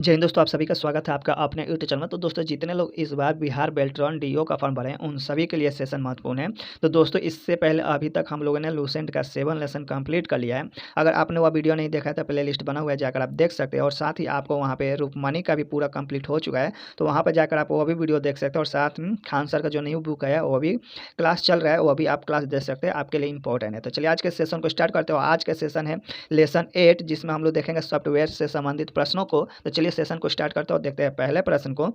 जय हिंद दोस्तों, आप सभी का स्वागत है आपका अपने यूट्यूब चैनल में। तो दोस्तों, जितने लोग इस बार बिहार बेल्ट्रॉन डीओ का फॉर्म भरे हैं उन सभी के लिए सेशन महत्वपूर्ण है। तो दोस्तों, इससे पहले अभी तक हम लोगों ने लूसेंट का 7 लेसन कंप्लीट कर लिया है। अगर आपने वह वीडियो नहीं देखा है तो प्ले लिस्ट बना हुआ है, जाकर आप देख सकते हैं। और साथ ही आपको वहाँ पे रूपमनी का भी पूरा कंप्लीट हो चुका है, तो वहाँ पर जाकर आप वो भी वीडियो देख सकते हैं। और साथ में खान सर का जो न्यू बुक है वो भी क्लास चल रहा है, वो भी आप क्लास देख सकते हैं, आपके लिए इंपॉर्टेंट है। तो चलिए आज के सेशन को स्टार्ट करते हो। आज का सेशन है लेसन 8, जिसमें हम लोग देखेंगे सॉफ्टवेयर से संबंधित प्रश्नों को। तो चलिए सेशन को स्टार्ट करते हैं और देखते हैं पहले प्रश्न को।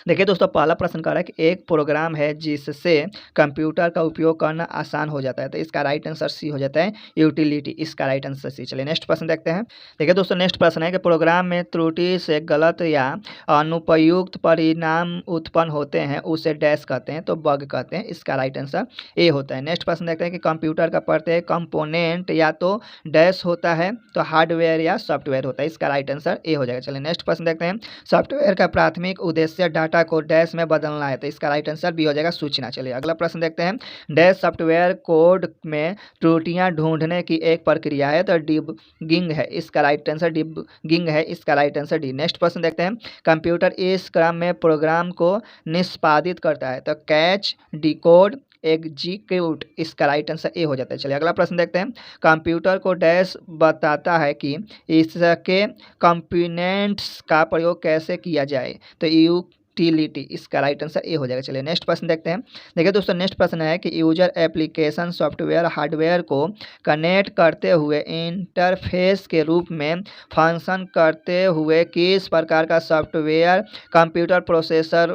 देखिए दोस्तों, पहला प्रश्न कह रहा है कि एक प्रोग्राम है जिससे कंप्यूटर का उपयोग करना आसान हो जाता है। तो इसका राइट आंसर सी हो जाता है, यूटिलिटी। इसका राइट आंसर सी। चलिए नेक्स्ट प्रश्न देखते हैं। देखिए दोस्तों, नेक्स्ट प्रश्न है कि प्रोग्राम में त्रुटि से गलत या अनुपयुक्त परिणाम उत्पन्न होते हैं, उसे डैश कहते हैं, तो बग कहते हैं। इसका राइट आंसर ए होता है। नेक्स्ट प्रश्न देखते हैं कि कंप्यूटर का प्रत्येक कंपोनेंट या तो डैश होता है, तो हार्डवेयर या सॉफ्टवेयर होता है। इसका राइट आंसर ए हो जाएगा। चलिए नेक्स्ट प्रश्न देखते हैं। सॉफ्टवेयर का प्राथमिक उद्देश्य डाटा को डैश में बदलना है, तो इसका राइट आंसर बी हो जाएगा, सूचना। चलिए अगला प्रश्न देखते हैं। डैश सॉफ्टवेयर कोड में त्रुटियां ढूंढने की एक प्रक्रिया है, तो डिबगिंग है। इसका राइट आंसर डिबगिंग है। इसका राइट आंसर डी। नेक्स्ट प्रश्न देखते हैं। कंप्यूटर इस क्रम में प्रोग्राम को निष्पादित करता है, तो कैच, डिकोड, एग्जीक्यूट। इसका राइट आंसर ए हो जाता है। चलिए अगला प्रश्न देखते हैं। कंप्यूटर को डैश बताता है कि इसके कंपोनेंट्स का प्रयोग कैसे किया जाए, तो यूटिलिटी। इसका राइट आंसर ए हो जाएगा। चलिए नेक्स्ट प्रश्न देखते हैं। देखिए दोस्तों, नेक्स्ट प्रश्न है कि यूजर एप्लीकेशन सॉफ्टवेयर हार्डवेयर को कनेक्ट करते हुए इंटरफेस के रूप में फंक्शन करते हुए किस प्रकार का सॉफ्टवेयर कंप्यूटर प्रोसेसर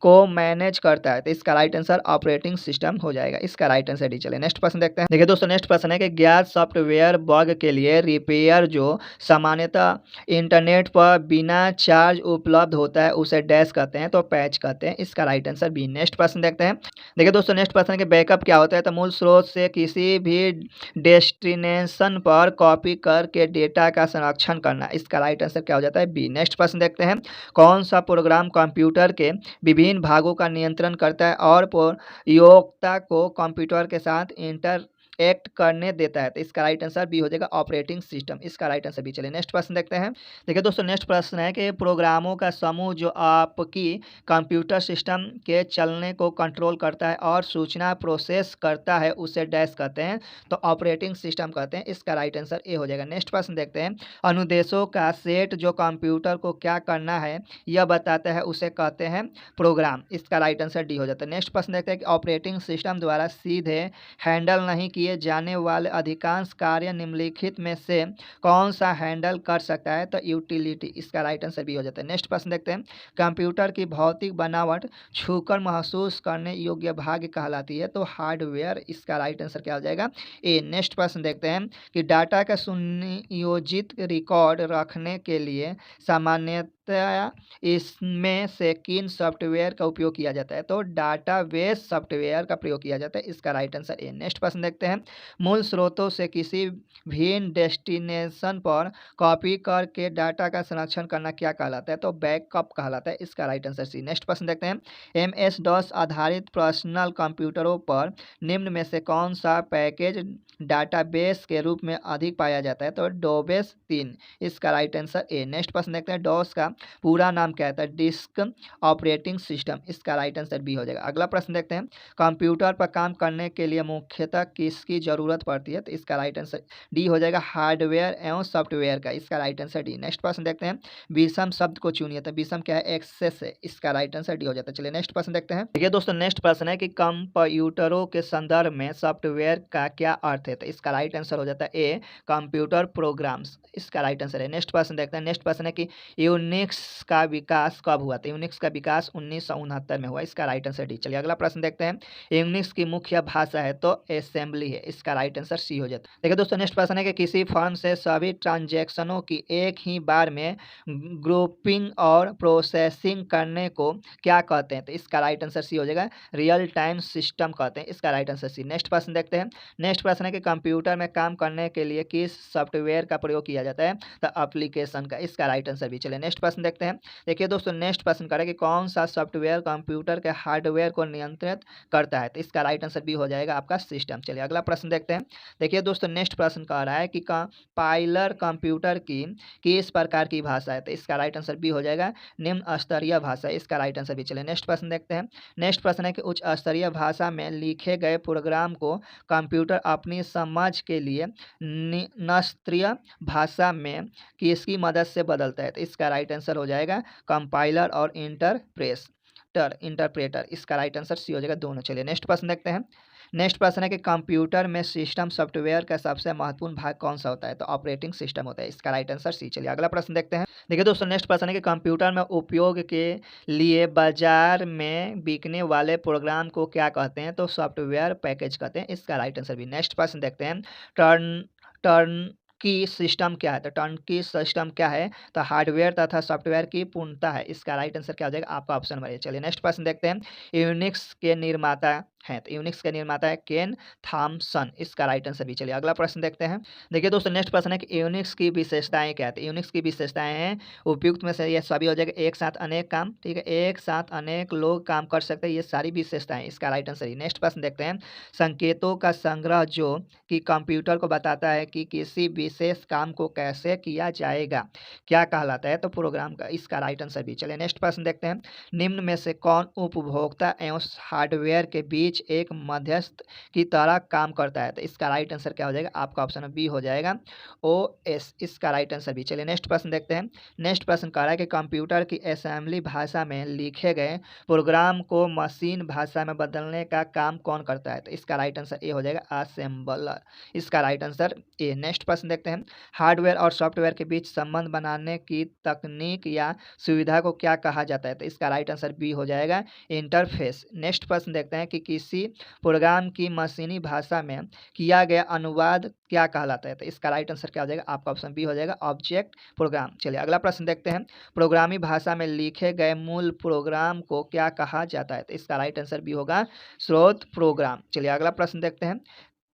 को मैनेज करता है, तो इसका राइट आंसर ऑपरेटिंग सिस्टम हो जाएगा। इसका राइट आंसर डी। चलिए नेक्स्ट प्रश्न देखते हैं। देखिए दोस्तों, नेक्स्ट प्रश्न है कि ज्ञात सॉफ्टवेयर बग के लिए रिपेयर जो सामान्यतः इंटरनेट पर बिना चार्ज उपलब्ध होता है, उसे डैश कहते हैं, तो पैच कहते हैं। इसका राइट आंसर बी। नेक्स्ट प्रश्न देखते हैं। देखिए दोस्तों, नेक्स्ट प्रश्न है कि बैकअप क्या होता है, तो मूल स्रोत से किसी भी डेस्टिनेशन पर कॉपी करके डेटा का संरक्षण करना। इसका राइट आंसर क्या हो जाता है, बी। नेक्स्ट प्रश्न देखते हैं। कौन सा प्रोग्राम कंप्यूटर के विभिन्न भागों का नियंत्रण करता है और प्रयोक्ता को कंप्यूटर के साथ एक्ट करने देता है, तो इसका राइट आंसर बी हो जाएगा, ऑपरेटिंग सिस्टम। इसका राइट आंसर बी। चलिए नेक्स्ट प्रश्न देखते हैं। देखिए दोस्तों, नेक्स्ट प्रश्न है कि प्रोग्रामों का समूह जो आपकी कंप्यूटर सिस्टम के चलने को कंट्रोल करता है और सूचना प्रोसेस करता है, उसे डैश कहते हैं, तो ऑपरेटिंग सिस्टम कहते हैं। इसका राइट आंसर ए हो जाएगा। नेक्स्ट प्रश्न देखते हैं। अनुदेशों का सेट जो कंप्यूटर को क्या करना है यह बताता है, उसे कहते हैं प्रोग्राम। इसका राइट आंसर डी हो जाता है। नेक्स्ट प्रश्न देखते हैं कि ऑपरेटिंग सिस्टम द्वारा सीधे हैंडल नहीं किए जाने वाले अधिकांश कार्य निम्नलिखित में से कौन सा हैंडल कर सकता है, तो यूटिलिटी। इसका राइट आंसर भी हो जाता है। नेक्स्ट प्रश्न देखते हैं। कंप्यूटर की भौतिक बनावट छूकर महसूस करने योग्य भाग कहलाती है, तो हार्डवेयर। इसका राइट आंसर क्या हो जाएगा, ए। नेक्स्ट प्रश्न देखते हैं कि डाटा का सुनियोजित रिकॉर्ड रखने के लिए सामान्यतः इसमें से किन सॉफ्टवेयर का उपयोग किया जाता है, तो डाटाबेस सॉफ्टवेयर का प्रयोग किया जाता है। इसका राइट आंसर ए। नेक्स्ट प्रश्न देखते हैं। मूल स्रोतों से किसी भी डेस्टिनेशन पर कॉपी करके डाटा का संरक्षण करना क्या कहलाता है, तो बैकअप कहलाता है। इसका राइट आंसर सी। नेक्स्ट प्रश्न देखते हैं। MS DOS आधारित पर्सनल कंप्यूटरों पर निम्न में से कौन सा पैकेज डाटाबेस के रूप में अधिक पाया जाता है, तो डोबेस 3। इसका राइट आंसर ए। नेक्स्ट प्रश्न देखते हैं। डॉस का पूरा नाम क्या है, डिस्क ऑपरेटिंग सिस्टम। इसका राइट आंसर बी हो जाएगा। अगला प्रश्न देखते हैं। कंप्यूटर पर काम करने के लिए मुख्यतः किसकी जरूरत पड़ती है, तो इसका राइट आंसर डी हो जाएगा, हार्डवेयर एवं सॉफ्टवेयर का। इसका राइट आंसर डी। नेक्स्ट प्रश्न देखते हैं। विषम शब्द को चुनिए, तो विषम क्या है, एक्सेस है। इसका राइट आंसर डी हो जाता है। चलिए नेक्स्ट प्रश्न देखते हैं। देखिए दोस्तों, नेक्स्ट प्रश्न है कि कंप्यूटरों के संदर्भ में सॉफ्टवेयर का क्या अर्थ है, तो इसका राइट आंसर हो जाता है ए, कंप्यूटर प्रोग्राम्स। इसका राइट आंसर है। नेक्स्ट प्रश्न देखते हैं। नेक्स्ट प्रश्न है कि यूनिक्स का विकास कब हुआ, तो यूनिक्स का विकास 1969 में हुआ। इसका राइट आंसर डी। चलिए अगला प्रश्न देखते हैं। यूनिक्स की मुख्य भाषा है, तो असेंबली है। इसका राइट आंसर सी हो जाता है। देखिए दोस्तों, नेक्स्ट प्रश्न है कि किसी फर्म से सभी ट्रांजैक्शनों की एक ही बार में ग्रुपिंग और प्रोसेसिंग करने को क्या कहते हैं, तो इसका राइट आंसर सी हो जाएगा, रियल टाइम सिस्टम कहते हैं। इसका राइट आंसर सी। नेक्स्ट प्रश्न देखते हैं। नेक्स्ट प्रश्न है कि कंप्यूटर में काम करने के लिए किस सॉफ्टवेयर का प्रयोग किया जाता है, तो एप्लीकेशन का। इसका राइट आंसर भी। चलिए नेक्स्ट प्रश्न प्रश्न देखते हैं। देखिए दोस्तों नेक्स्ट प्रश्न करें कि कौन सा सॉफ्टवेयर कंप्यूटर के हार्डवेयर को नियंत्रित करता है, तो इसका राइट आंसर बी हो जाएगा आपका सिस्टम। चलिए अगला प्रश्न देखते हैं। देखिए दोस्तों नेक्स्ट प्रश्न कह रहा है कि कंपाइलर कंप्यूटर की किस प्रकार की भाषा है, तो इसका राइट आंसर बी हो जाएगा निम्न स्तरीय भाषा, इसका राइट आंसर भी। चलिए नेक्स्ट प्रश्न देखते हैं। नेक्स्ट प्रश्न है कि उच्च स्तरीय भाषा में लिखे गए प्रोग्राम को कंप्यूटर अपनी समझ के लिए निस्तरीय भाषा में किसकी मदद से बदलता है, तो इसका राइट आंसर हो जाएगा कंपाइलर और इंटरप्रेटर, इसका राइट आंसर सी हो जाएगा दोनों। चलिए नेक्स्ट प्रश्न देखते हैं। नेक्स्ट प्रश्न है कि कंप्यूटर में सिस्टम सॉफ्टवेयर का सबसे महत्वपूर्ण भाग कौन सा होता है, तो ऑपरेटिंग सिस्टम होता है, इसका राइट आंसर सी। चलिए अगला प्रश्न देखते हैं। देखिए दोस्तों नेक्स्ट प्रश्न है कि कंप्यूटर में उपयोग के लिए बाजार में बिकने वाले प्रोग्राम को क्या कहते हैं, तो सॉफ्टवेयर पैकेज कहते हैं, इसका राइट आंसर भी। नेक्स्ट प्रश्न देखते हैं। टर्न टर्न की सिस्टम क्या है, तो टर्न की सिस्टम क्या है, तो हार्डवेयर तथा सॉफ्टवेयर की पूर्णता है, इसका राइट आंसर क्या हो जाएगा आपका ऑप्शन नंबर ए। चलिए नेक्स्ट प्रश्न देखते हैं। यूनिक्स के निर्माता हैं, तो यूनिक्स के निर्माता है केन थॉमसन, इसका राइट आंसर भी। चलिए अगला प्रश्न देखते हैं। देखिए दोस्तों नेक्स्ट प्रश्न है कि यूनिक्स की विशेषताएं क्या है, तो यूनिक्स की विशेषताएं हैं उपयुक्त में से ये सभी हो जाएगा एक साथ अनेक काम, ठीक है, एक साथ अनेक लोग काम कर सकते हैं, ये सारी विशेषताएं, इसका राइट आंसर ही। नेक्स्ट प्रश्न देखते हैं। संकेतों का संग्रह जो कि कंप्यूटर को बताता है कि किसी विशेष काम को कैसे किया जाएगा, क्या कहलाता है, तो प्रोग्राम का, इसका राइट आंसर भी। चलिए नेक्स्ट प्रश्न देखते हैं। निम्न में से कौन उपभोक्ता एवं हार्डवेयर के बीच एक मध्यस्थ की तरह काम करता है, तो इसका राइट आंसर क्या हो जाएगा आपका ऑप्शन बी हो जाएगा OS, इसका राइट आंसर भी। चलिए नेक्स्ट प्रश्न देखते हैं। नेक्स्ट प्रश्न कह रहा है कि कंप्यूटर की असेंबली भाषा में लिखे गए प्रोग्राम को मशीन भाषा में बदलने का काम कौन करता है, तो इसका राइट आंसर ए हो जाएगा असेंबलर, इसका राइट आंसर ए। नेक्स्ट प्रश्न देखते हैं। हार्डवेयर और सॉफ्टवेयर के बीच संबंध बनाने की तकनीक या सुविधा को क्या कहा जाता है, तो इसका राइट आंसर बी हो जाएगा इंटरफेस। नेक्स्ट प्रश्न देखते हैं कि किसी प्रोग्राम की मशीनी भाषा में किया गया अनुवाद क्या कहलाता है, तो इसका राइट आंसर क्या हो जाएगा आपका ऑप्शन बी हो जाएगा ऑब्जेक्ट प्रोग्राम। चलिए अगला प्रश्न देखते हैं। प्रोग्रामी भाषा में लिखे गए मूल प्रोग्राम को क्या कहा जाता है, तो इसका राइट आंसर भी होगा स्रोत प्रोग्राम। चलिए अगला प्रश्न देखते हैं।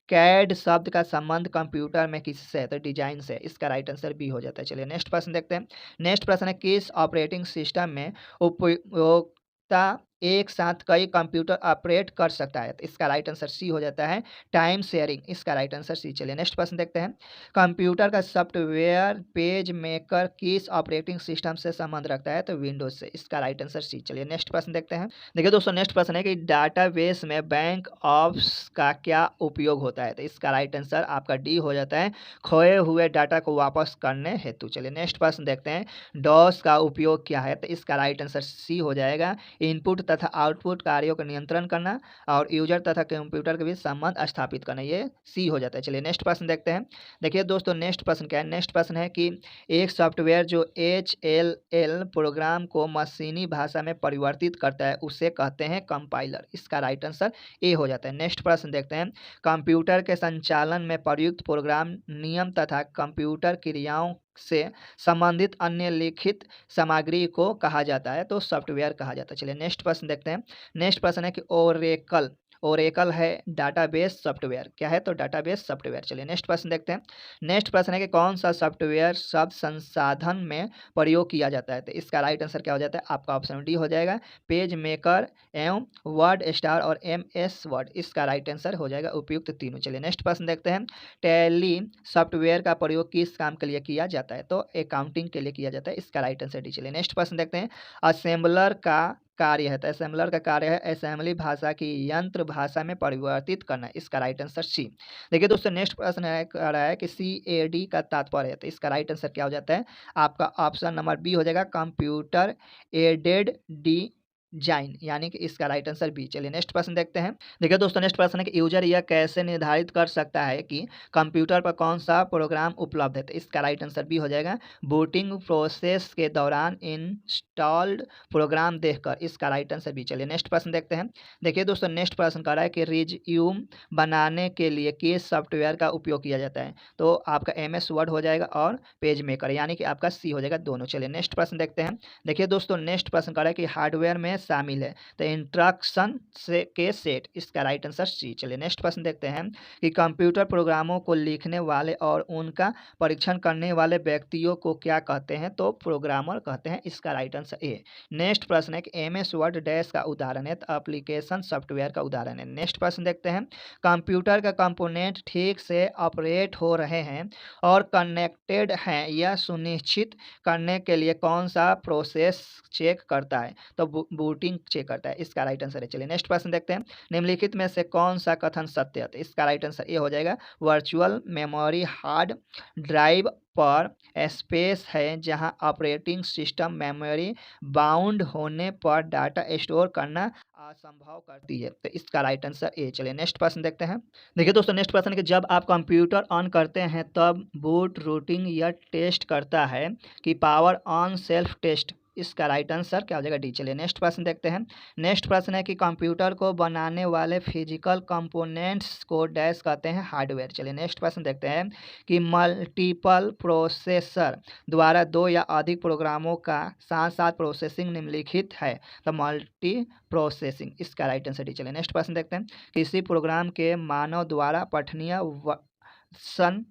कैड शब्द का संबंध कंप्यूटर में किससे है, तो डिजाइन से, इसका राइट आंसर बी हो जाता है। चलिए नेक्स्ट प्रश्न देखते हैं। नेक्स्ट प्रश्न है किस ऑपरेटिंग सिस्टम में उपयोगता एक साथ कई कंप्यूटर ऑपरेट कर सकता है, तो इसका राइट आंसर सी हो जाता है टाइम शेयरिंग, इसका राइट आंसर सी। चलिए नेक्स्ट प्रश्न देखते हैं। कंप्यूटर का सॉफ्टवेयर पेज मेकर किस ऑपरेटिंग सिस्टम से संबंध रखता है, तो विंडोज से, इसका राइट आंसर सी। चलिए नेक्स्ट प्रश्न देखते हैं। देखिए दोस्तों नेक्स्ट प्रश्न है कि डाटाबेस में बैंक ऑफ्स का क्या उपयोग होता है, तो इसका राइट आंसर आपका डी हो जाता है खोए हुए डाटा को वापस करने हेतु। चलिए नेक्स्ट प्रश्न देखते हैं। डॉस का उपयोग क्या है, तो इसका राइट आंसर सी हो जाएगा इनपुट तथा आउटपुट कार्यों का नियंत्रण करना और यूजर तथा कंप्यूटर के बीच संबंध स्थापित करना, ये सी हो जाता है। चलिए नेक्स्ट प्रश्न देखते हैं। देखिए दोस्तों नेक्स्ट प्रश्न क्या है। नेक्स्ट प्रश्न है कि एक सॉफ्टवेयर जो HLL प्रोग्राम को मशीनी भाषा में परिवर्तित करता है उसे कहते हैं कंपाइलर, इसका राइट आंसर ए हो जाता है। नेक्स्ट प्रश्न देखते हैं। कंप्यूटर के संचालन में प्रयुक्त प्रोग्राम नियम तथा कंप्यूटर क्रियाओं से संबंधित अन्य लिखित सामग्री को कहा जाता है, तो सॉफ्टवेयर कहा जाता है। चलिए नेक्स्ट प्रश्न देखते हैं। नेक्स्ट प्रश्न है कि ओरेकल है डाटाबेस सॉफ्टवेयर, क्या है, तो डाटाबेस सॉफ्टवेयर। चलिए नेक्स्ट प्रश्न देखते हैं। नेक्स्ट प्रश्न है कि कौन सा सॉफ्टवेयर शब्द संसाधन में प्रयोग किया जाता है, तो इसका राइट आंसर क्या हो जाता है आपका ऑप्शन डी हो जाएगा पेज मेकर एवं वर्ड स्टार और MS वर्ड, इसका राइट आंसर हो जाएगा उपयुक्त तीनों। चलिए नेक्स्ट प्रश्न देखते हैं। टैली सॉफ्टवेयर का प्रयोग किस काम के लिए किया जाता है, तो अकाउंटिंग के लिए किया जाता है, इसका राइट आंसर डी। चलिए नेक्स्ट प्रश्न देखते हैं। असेंबलर का कार्य है, तो असेंबलर का कार्य है असेंबली भाषा की यंत्र भाषा में परिवर्तित करना, इसका राइट आंसर सी। देखिए दोस्तों नेक्स्ट प्रश्न है कह रहा है कि CAD का तात्पर्य है, तो इसका राइट आंसर क्या हो जाता है आपका ऑप्शन नंबर बी हो जाएगा कंप्यूटर एडेड डिजाइन, यानी कि इसका राइट आंसर बी। चलिए नेक्स्ट प्रश्न देखते हैं। देखिए दोस्तों नेक्स्ट प्रश्न है कि यूजर यह कैसे निर्धारित कर सकता है कि कंप्यूटर पर कौन सा प्रोग्राम उपलब्ध है, तो इसका राइट आंसर बी हो जाएगा बूटिंग प्रोसेस के दौरान इंस्टॉल्ड प्रोग्राम देखकर, इसका राइट आंसर बी। चलिए नेक्स्ट प्रश्न देखते हैं। देखिए दोस्तों नेक्स्ट प्रश्न कर रहा है कि रिज्यूम बनाने के लिए किस सॉफ्टवेयर का उपयोग किया जाता है, तो आपका MS वर्ड हो जाएगा और पेज मेकर, यानी कि आपका सी हो जाएगा दोनों। चलिए नेक्स्ट प्रश्न देखते हैं। देखिए दोस्तों नेक्स्ट प्रश्न कर रहा है कि हार्डवेयर में शामिल है? तो इंस्ट्रक्शन से के सेट, इसका राइट आंसर सी। चलिए नेक्स्ट प्रश्न देखते हैं कि कंप्यूटर प्रोग्रामों को लिखने वाले और उनका परीक्षण करने वाले व्यक्तियों को क्या कहते हैं? तो प्रोग्रामर कहते हैं, इसका राइट आंसर ए। नेक्स्ट प्रश्न है कि MS वर्ड डैश का उदाहरण है? तो एप्लीकेशन सॉफ्टवेयर का उदाहरण है। नेक्स्ट प्रश्न देखते हैं, कंप्यूटर का कंपोनेंट ठीक से ऑपरेट हो रहे हैं और कनेक्टेड हैं यह सुनिश्चित करने के लिए कौन सा प्रोसेस चेक करता है? तो बूटिंग चेक करता है, इसका राइट आंसर है। चलिए नेक्स्ट प्रश्न देखते हैं, निम्नलिखित में से कौन सा कथन सत्य है? तो इसका राइट आंसर ये हो जाएगा, वर्चुअल मेमोरी हार्ड ड्राइव पर स्पेस है जहां ऑपरेटिंग सिस्टम मेमोरी बाउंड होने पर डाटा स्टोर करना असंभव करती है। तो इसका राइट आंसर ए। चलिए नेक्स्ट प्रश्न देखते हैं। देखिए दोस्तों, नेक्स्ट प्रश्न है कि जब आप कंप्यूटर ऑन करते हैं तब बूट रूटिंग यह टेस्ट करता है कि पावर ऑन सेल्फ टेस्ट, इसका राइट आंसर क्या हो जाएगा? डी। चलिए नेक्स्ट प्रश्न देखते हैं। नेक्स्ट प्रश्न है कि कंप्यूटर को बनाने वाले फिजिकल कंपोनेंट्स को डैश कहते हैं? हार्डवेयर। चलिए नेक्स्ट प्रश्न देखते हैं कि मल्टीपल प्रोसेसर द्वारा दो या अधिक प्रोग्रामों का साथ साथ प्रोसेसिंग निम्नलिखित है? तो मल्टी प्रोसेसिंग, इसका राइट आंसर डी। चलिए नेक्स्ट प्रश्न देखते हैं, किसी प्रोग्राम के मानव द्वारा पठनीय वर्जन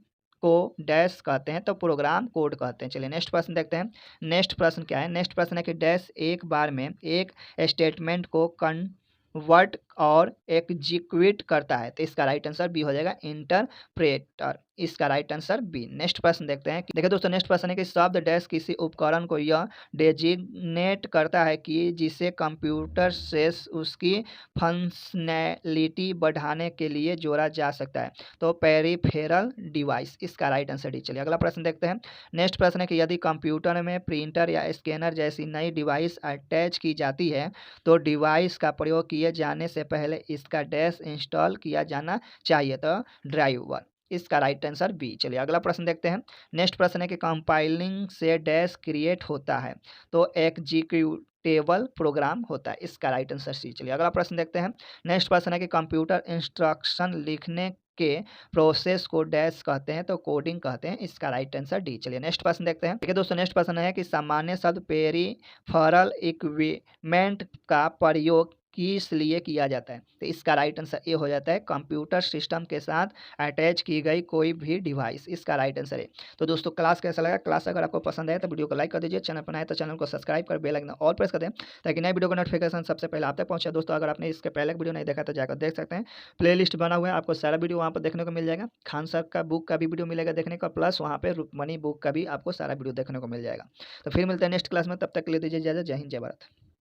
को डैश कहते हैं? तो प्रोग्राम कोड कहते हैं। चलिए नेक्स्ट प्रश्न देखते हैं। नेक्स्ट प्रश्न क्या है? नेक्स्ट प्रश्न है कि डैश एक बार में एक स्टेटमेंट को कन्वर्ट और एग्जीक्यूट करता है? तो इसका राइट आंसर बी हो जाएगा, इंटरप्रेटर, इसका राइट आंसर बी। नेक्स्ट प्रश्न देखते हैं। देखिए दोस्तों, नेक्स्ट प्रश्न है कि शब्द डैश किसी उपकरण को यह डेजिग्नेट करता है कि जिसे कंप्यूटर से उसकी फंक्शनैलिटी बढ़ाने के लिए जोड़ा जा सकता है? तो पेरिफेरल डिवाइस, इसका राइट आंसर डी। चलिए अगला प्रश्न देखते हैं। नेक्स्ट प्रश्न है कि यदि कंप्यूटर में प्रिंटर या स्कैनर जैसी नई डिवाइस अटैच की जाती है तो डिवाइस का प्रयोग किए जाने से पहले इसका डैश इंस्टॉल किया जाना चाहिए? तो ड्राइवर, इसका राइट आंसर बी। चलिए अगला प्रश्न देखते हैं। नेक्स्ट प्रश्न है कि कंपाइलिंग से डैश क्रिएट होता है? तो एग्जीक्यूटेबल प्रोग्राम होता है, इसका राइट आंसर सी। चलिए अगला प्रश्न देखते हैं। नेक्स्ट प्रश्न है कि कंप्यूटर इंस्ट्रक्शन लिखने के प्रोसेस को डैश कहते हैं? तो कोडिंग कहते हैं, इसका राइट आंसर डी। चलिए नेक्स्ट प्रश्न देखते हैं। देखिए दोस्तों, नेक्स्ट प्रश्न है कि सामान्य शब्द पेरिफेरल इक्विपमेंट का प्रयोग किस लिए किया जाता है? तो इसका राइट आंसर ए हो जाता है, कंप्यूटर सिस्टम के साथ अटैच की गई कोई भी डिवाइस, इसका राइट आंसर है। तो दोस्तों, क्लास कैसा लगा? क्लास अगर आपको पसंद आए तो वीडियो को लाइक कर दीजिए, चैनल पर नए तो चैनल को सब्सक्राइब कर बेल आइकन ऑल प्रेस कर दें ताकि नए वीडियो का नोटिफिकेशन सबसे पहले आप तक पहुंचे। दोस्तों, अगर आपने इसके पहले वीडियो नहीं देखा तो जाकर देख सकते हैं, प्लेलिस्ट बना हुआ है, आपको सारा वीडियो वहाँ पर देखने को मिल जाएगा। खान सर का बुक का भी वीडियो मिलेगा देखने को, प्लस वहाँ पे रुक्मणी बुक का भी आपको सारा वीडियो देखने को मिल जाएगा। तो फिर मिलते हैं नेक्स्ट क्लास में, तब तक के लिए दीजिए इजाजत। जय हिंद, जय भारत।